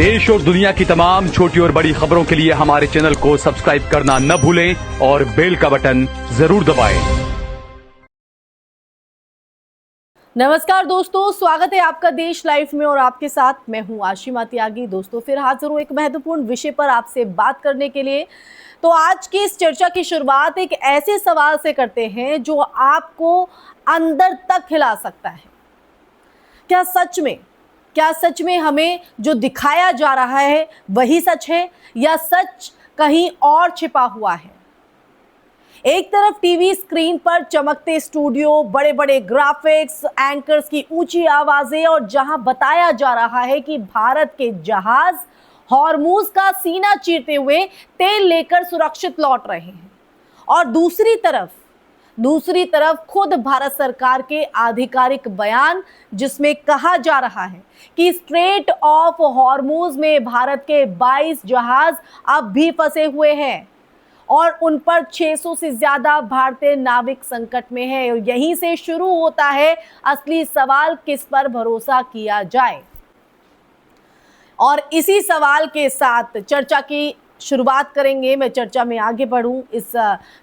देश और दुनिया की तमाम छोटी और बड़ी खबरों के लिए हमारे चैनल को सब्सक्राइब करना न भूलें और बेल का बटन जरूर दबाएं। नमस्कार दोस्तों, स्वागत है आपका देश लाइव में और आपके साथ मैं हूं आशिमा त्यागी। दोस्तों फिर हाजिर हूं एक महत्वपूर्ण विषय पर आपसे बात करने के लिए। तो आज की इस चर्चा की शुरुआत एक ऐसे सवाल से करते हैं जो आपको अंदर तक हिला सकता है। क्या सच में हमें जो दिखाया जा रहा है वही सच है या सच कहीं और छिपा हुआ है? एक तरफ टीवी स्क्रीन पर चमकते स्टूडियो, बड़े बड़े ग्राफिक्स, एंकर्स की ऊंची आवाजें और जहां बताया जा रहा है कि भारत के जहाज हॉर्मूज का सीना चीरते हुए तेल लेकर सुरक्षित लौट रहे हैं, और दूसरी तरफ खुद भारत सरकार के आधिकारिक बयान जिसमें कहा जा रहा है कि स्ट्रेट ऑफ हॉर्मूज में भारत के 22 जहाज अब भी फंसे हुए हैं और उन पर 600 से ज्यादा भारतीय नाविक संकट में हैं। और यहीं से शुरू होता है असली सवाल, किस पर भरोसा किया जाए। और इसी सवाल के साथ चर्चा की शुरुआत करेंगे। मैं चर्चा में आगे बढ़ूं, इस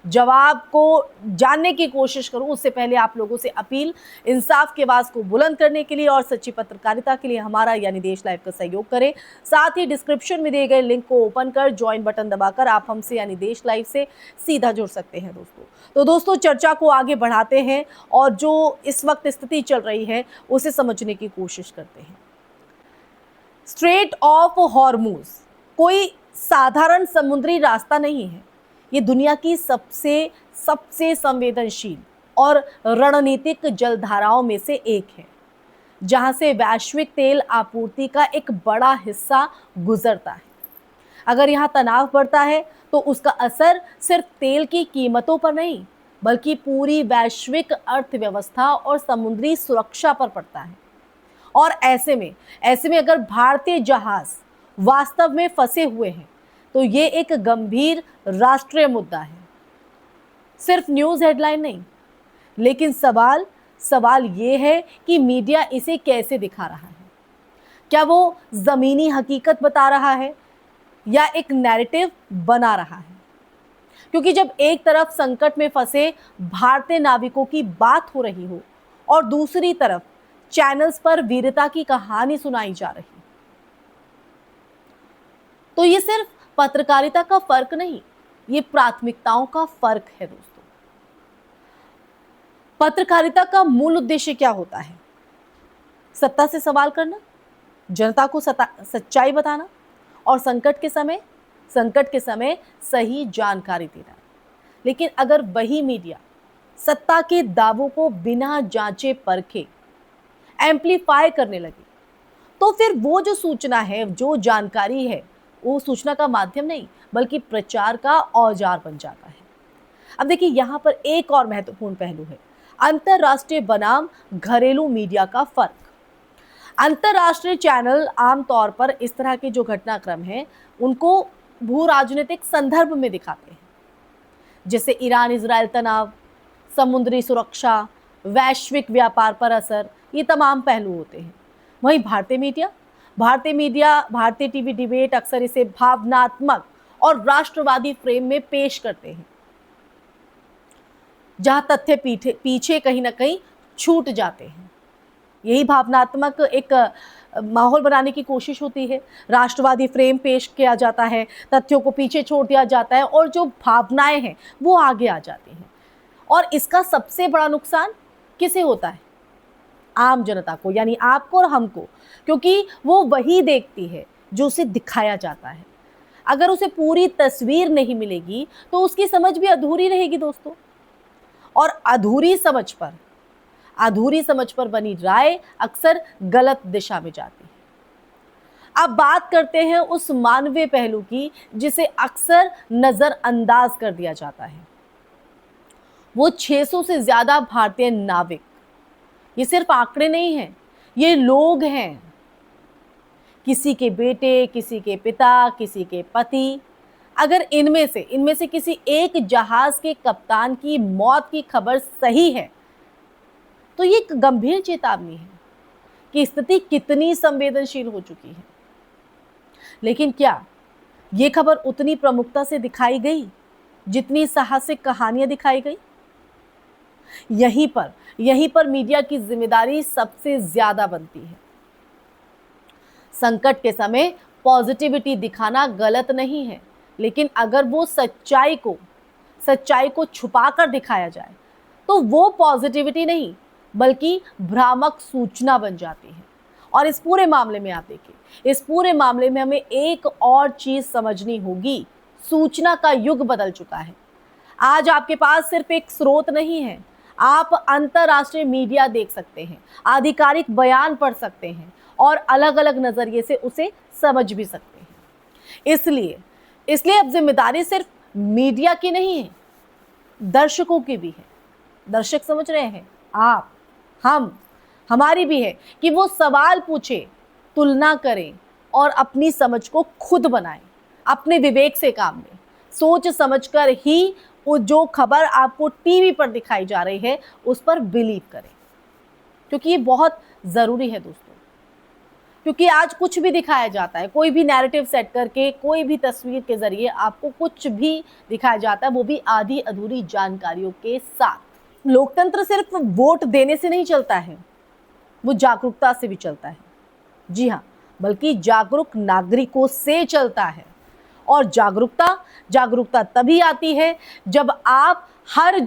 जवाब को जानने की कोशिश करूं उससे पहले आप लोगों से अपील, इंसाफ की आवाज को बुलंद करने के लिए और सच्ची पत्रकारिता के लिए हमारा यानी देश लाइव का सहयोग करें। साथ ही डिस्क्रिप्शन में दिए गए लिंक को ओपन कर ज्वाइन बटन दबाकर आप हमसे यानी देश लाइव से सीधा जुड़ सकते हैं दोस्तों। तो दोस्तों चर्चा को आगे बढ़ाते हैं और जो इस वक्त स्थिति चल रही है उसे समझने की कोशिश करते हैं। स्ट्रेट ऑफ हॉर्मूज कोई साधारण समुद्री रास्ता नहीं है। ये दुनिया की सबसे संवेदनशील और रणनीतिक जलधाराओं में से एक है, जहां से वैश्विक तेल आपूर्ति का एक बड़ा हिस्सा गुजरता है। अगर यहां तनाव बढ़ता है तो उसका असर सिर्फ तेल की कीमतों पर नहीं बल्कि पूरी वैश्विक अर्थव्यवस्था और समुद्री सुरक्षा पर पड़ता है। और ऐसे में अगर भारतीय जहाज वास्तव में फंसे हुए हैं तो ये एक गंभीर राष्ट्रीय मुद्दा है, सिर्फ न्यूज़ हेडलाइन नहीं। लेकिन सवाल ये है कि मीडिया इसे कैसे दिखा रहा है। क्या वो जमीनी हकीकत बता रहा है या एक नैरेटिव बना रहा है? क्योंकि जब एक तरफ संकट में फंसे भारतीय नाविकों की बात हो रही हो और दूसरी तरफ चैनल्स पर वीरता की कहानी सुनाई जा रही, तो ये सिर्फ पत्रकारिता का फर्क नहीं, ये प्राथमिकताओं का फर्क है दोस्तों। पत्रकारिता का मूल उद्देश्य क्या होता है? सत्ता से सवाल करना, जनता को सच्चाई बताना और संकट के समय सही जानकारी देना। लेकिन अगर वही मीडिया सत्ता के दावों को बिना जांचे परखे एम्प्लीफाई करने लगे तो फिर वो जो सूचना है, जो जानकारी है, वो सूचना का माध्यम नहीं बल्कि प्रचार का औजार बन जाता है। अब देखिए यहाँ पर एक और महत्वपूर्ण पहलू है, अंतरराष्ट्रीय बनाम घरेलू मीडिया का फर्क। अंतरराष्ट्रीय चैनल आमतौर पर इस तरह के जो घटनाक्रम हैं उनको भू राजनीतिक संदर्भ में दिखाते हैं, जैसे ईरान इजराइल तनाव, समुद्री सुरक्षा, वैश्विक व्यापार पर असर, ये तमाम पहलू होते हैं। वहीं भारतीय टीवी डिबेट अक्सर इसे भावनात्मक और राष्ट्रवादी फ्रेम में पेश करते हैं, जहां तथ्य पीछे कहीं ना कहीं छूट जाते हैं। यही भावनात्मक एक माहौल बनाने की कोशिश होती है। राष्ट्रवादी फ्रेम पेश किया जाता है, तथ्यों को पीछे छोड़ दिया जाता है और जो भावनाएं हैं वो आगे आ जाती हैं। और इसका सबसे बड़ा नुकसान किसे होता है? आम जनता को, यानी आपको और हमको, क्योंकि वो वही देखती है जो उसे दिखाया जाता है। अगर उसे पूरी तस्वीर नहीं मिलेगी तो उसकी समझ भी अधूरी रहेगी दोस्तों। और अधूरी समझ पर बनी राय अक्सर गलत दिशा में जाती है। अब बात करते हैं उस मानवीय पहलू की जिसे अक्सर नजरअंदाज कर दिया जाता है। वो 600 से ज्यादा भारतीय नाविक, ये सिर्फ आंकड़े नहीं हैं, ये लोग हैं। किसी के बेटे, किसी के पिता, किसी के पति। अगर इनमें से किसी एक जहाज के कप्तान की मौत की खबर सही है तो ये एक गंभीर चेतावनी है कि स्थिति कितनी संवेदनशील हो चुकी है। लेकिन क्या ये खबर उतनी प्रमुखता से दिखाई गई जितनी साहसिक कहानियां दिखाई गई? यहीं पर मीडिया की जिम्मेदारी सबसे ज्यादा बनती है। संकट के समय पॉजिटिविटी दिखाना गलत नहीं है, लेकिन अगर वो सच्चाई को छुपाकर दिखाया जाए तो वो पॉजिटिविटी नहीं बल्कि भ्रामक सूचना बन जाती है। और इस पूरे मामले में आप देखिए, इस पूरे मामले में हमें एक और चीज समझनी होगी, सूचना का युग बदल चुका है। आज आपके पास सिर्फ एक स्रोत नहीं है, आप अंतरराष्ट्रीय मीडिया देख सकते हैं, आधिकारिक बयान पढ़ सकते हैं और अलग अलग नजरिए से उसे समझ भी सकते हैं। इसलिए अब जिम्मेदारी सिर्फ मीडिया की नहीं है, दर्शकों की भी है। दर्शक समझ रहे हैं, आप, हम, हमारी भी है कि वो सवाल पूछे, तुलना करें और अपनी समझ को खुद बनाएं, अपने विवेक से काम लें, सोच समझकर ही वो जो खबर आपको टीवी पर दिखाई जा रही है उस पर बिलीव करें, क्योंकि ये बहुत ज़रूरी है दोस्तों। क्योंकि आज कुछ भी दिखाया जाता है, कोई भी नैरेटिव सेट करके, कोई भी तस्वीर के जरिए आपको कुछ भी दिखाया जाता है, वो भी आधी अधूरी जानकारियों के साथ। लोकतंत्र सिर्फ वोट देने से नहीं चलता है, वो जागरूकता से भी चलता है। जी हाँ, बल्कि जागरूक नागरिकों से चलता है। और जागरूकता तभी आती है जब आप हर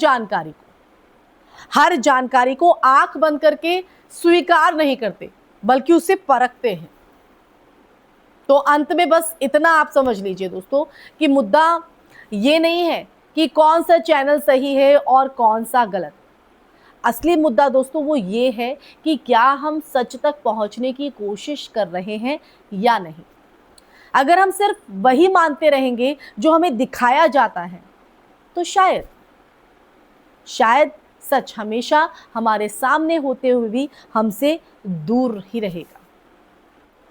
जानकारी को आंख बंद करके स्वीकार नहीं करते बल्कि उसे परखते हैं। तो अंत में बस इतना आप समझ लीजिए दोस्तों कि मुद्दा ये नहीं है कि कौन सा चैनल सही है और कौन सा गलत। असली मुद्दा दोस्तों वो ये है कि क्या हम सच तक पहुंचने की कोशिश कर रहे हैं या नहीं। अगर हम सिर्फ वही मानते रहेंगे जो हमें दिखाया जाता है तो शायद सच हमेशा हमारे सामने होते हुए भी हमसे दूर ही रहेगा।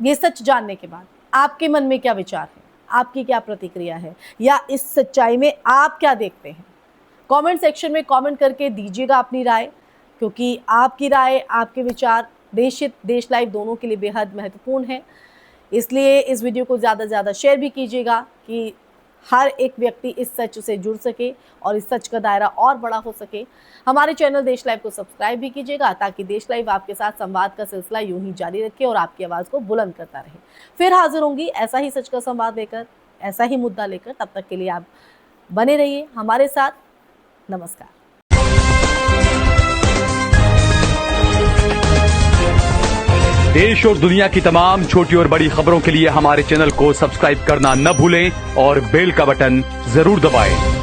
ये सच जानने के बाद आपके मन में क्या विचार है, आपकी क्या प्रतिक्रिया है, या इस सच्चाई में आप क्या देखते हैं? कमेंट सेक्शन में कमेंट करके दीजिएगा अपनी राय, क्योंकि आपकी राय, आपके विचार देश लाइव दोनों के लिए बेहद महत्वपूर्ण है। इसलिए इस वीडियो को ज़्यादा से ज़्यादा शेयर भी कीजिएगा कि हर एक व्यक्ति इस सच से जुड़ सके और इस सच का दायरा और बड़ा हो सके। हमारे चैनल देश लाइव को सब्सक्राइब भी कीजिएगा ताकि देश लाइव आपके साथ संवाद का सिलसिला यूं ही जारी रखे और आपकी आवाज़ को बुलंद करता रहे। फिर हाजिर होंगी ऐसा ही सच का संवाद लेकर, ऐसा ही मुद्दा लेकर। तब तक के लिए आप बने रहिए हमारे साथ। नमस्कार। देश और दुनिया की तमाम छोटी और बड़ी खबरों के लिए हमारे चैनल को सब्सक्राइब करना न भूलें और बेल का बटन जरूर दबाएं।